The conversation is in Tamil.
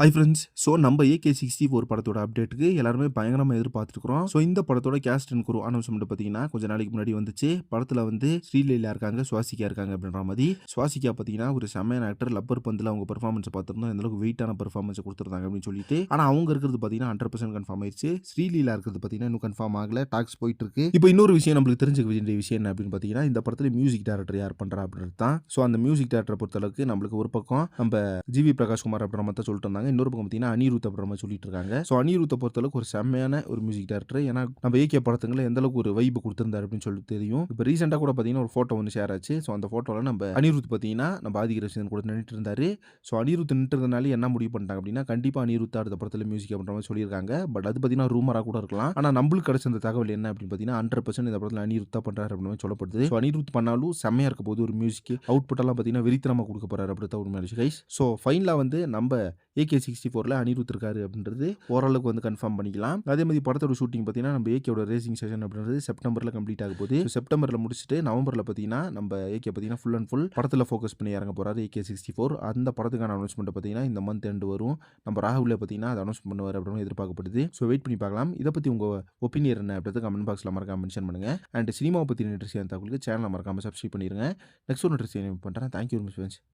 Hi friends. ஸோ நம்ம AK64 படத்தோட அப்டேட்டுக்கு எல்லாருமே பயங்கரமா எதிர்பார்த்துருக்கிறோம். ஸோ இந்த படத்தோட கேஸ்ட் அண்ட் குரூ அனௌன்ஸ்மெண்ட் பார்த்தீங்கன்னா, கொஞ்ச நாளைக்கு முன்னாடி வந்துச்சு. படத்துல வந்து ஸ்ரீலீலா இருக்காங்க, சுவாசிகா இருக்காங்க அப்படின்ற மாரி. சுவாசிகா பார்த்தீங்கன்னா, ஒரு செம்மையான ஆக்டர். லப்பர் பந்துல அவங்க பெர்ஃபார்மன்ஸ பார்த்திருந்தோம். எந்த அளவுக்கு வெயிட்டான பெர்ஃபார்மன்ஸ குடுத்துருந்தாங்க அப்படின்னு சொல்லிட்டு. ஆனா அவங்க இருக்கிறது பார்த்தீங்கன்னா 100% கன்ஃபார்ம் ஆயிருச்சு. ஸ்ரீலீலா இருக்கிறது பார்த்தீங்கன்னா இன்னும் கன்ஃபார்ம் ஆகல. டாக்ஸ் போயிட்டு இருக்கு. இப்போ இன்னொரு விஷயம் நம்மளுக்கு தெரிஞ்சுக்க வேண்டிய விஷயம் என்ன அப்படின்னு பார்த்தீங்கன்னா, இந்த படத்துல மியூசிக் டைரக்டர் யார் பண்றா அப்படின்றது தான். ஸோ அந்த மியூசிக் டைரக்டர பொறுத்தளவுக்கு நம்மளுக்கு ஒரு பக்கம் நம்ம ஜிவி பிரகாஷ் குமார் அப்படின்ற மாதிரி தான் சொல்லிட்டு இருந்தாங்க. இன்னொரு பக்கம் பார்த்தீங்கன்னா அனிருத் அப்படின்ற மாதிரி சொல்லிட்டு இருக்காங்க. ஸோ அனிருத்தை பொறுத்தளவுக்கு ஒரு செம்மையான ஒரு மியூசிக் டைரக்டர். ஏன்னா நம்ம ஏகே படத்துங்களை எந்த அளவுக்கு ஒரு வைப் கொடுத்திருந்தாரு அப்படின்னு சொல்லி தெரியும். இப்போ ரீசெண்டாக கூட பார்த்தீங்கன்னா ஒரு ஃபோட்டோ ஒன்று ஷேர் ஆச்சு. ஸோ அந்த ஃபோட்டோவில் நம்ம அனிருத் பார்த்தீங்கன்னா நம்ம ஆதிக ரசிகன் கூட நின்றுட்டு இருந்தாரு. ஸோ அனிருத் நின்றுறதுனால என்ன முடிவு பண்ணிட்டாங்க அப்படின்னா, கண்டிப்பாக அனிருத் அடுத்த படத்தில் மியூசிக் அப்படின்ற மாதிரி சொல்லியிருக்காங்க. பட் அது பார்த்தீங்கன்னா ரூமராக கூட இருக்கலாம். ஆனால் நம்மளுக்கு கிடைச்ச அந்த தகவல் என்ன அப்படின்னு பார்த்தீங்கன்னா 100% இந்த படத்தில் அனிருத் தான் பண்ணுறாரு அப்படின்னு சொல்லப்படுது. ஸோ அனிருத் பண்ணாலும் செம்மையாக இருக்க போது ஒரு மியூசிக் அவுட்புட் எல்லாம் பார்த்தீங்கன்னா வெறித்தனமாக கொடுக்க போறாரு அப்படி தான் உண்மையான கைஸ். ஸோ ஃபைனலாக வந்து நம்ம AK64ல அனிருத் இருக்காரு அப்படின்றது ஓரளவுக்கு வந்து கன்ஃபார்ம் பண்ணிக்கலாம். அதே மாதிரி படத்தோட ஷூட்டிங் பார்த்தீங்கன்னா நம்ம ஏகேவோட ரேசிங் செஷன் அப்படின்றது செப்டம்பரில் கம்ப்ளீட் ஆக போகுது. செப்டம்பரில் முடிச்சுட்டு நவம்பரில் பார்த்தீங்கன்னா நம்ம ஏகே பார்த்தீங்கன்னா ஃபுல் அண்ட் ஃபுல் படத்தில் ஃபோக்கஸ் பண்ணி இறங்க போறாரு AK64. அந்த படத்துக்கான அனௌன்ஸ்மெண்ட் பார்த்தீங்கன்னா இந்த மந்த் எண்டு வரும். நம்ம ராகுல பார்த்தீங்கன்னா அதை அனௌன்ஸ் பண்ணுவார் அப்படின்னு எதிர்பார்க்கப்படுது. ஸோ வெயிட் பண்ணி பார்க்கலாம். இதை பற்றி உங்கள் ஒப்பீனியன் என்ன அப்படின்றது கமெண்ட் பாக்ஸில் மறக்காம மென்ஷன் பண்ணுங்க. அண்ட் சினிமாவை பற்றி இன்ட்ரெஸ்ட் தகவலுக்கு சேனலை மறக்காம சப்ஸ்கிரைப் பண்ணிருங்க. நெக்ஸ்ட் ஒரு இன்ட்ரெஸ்ட் பண்ணுறேன். Thank you very much friends.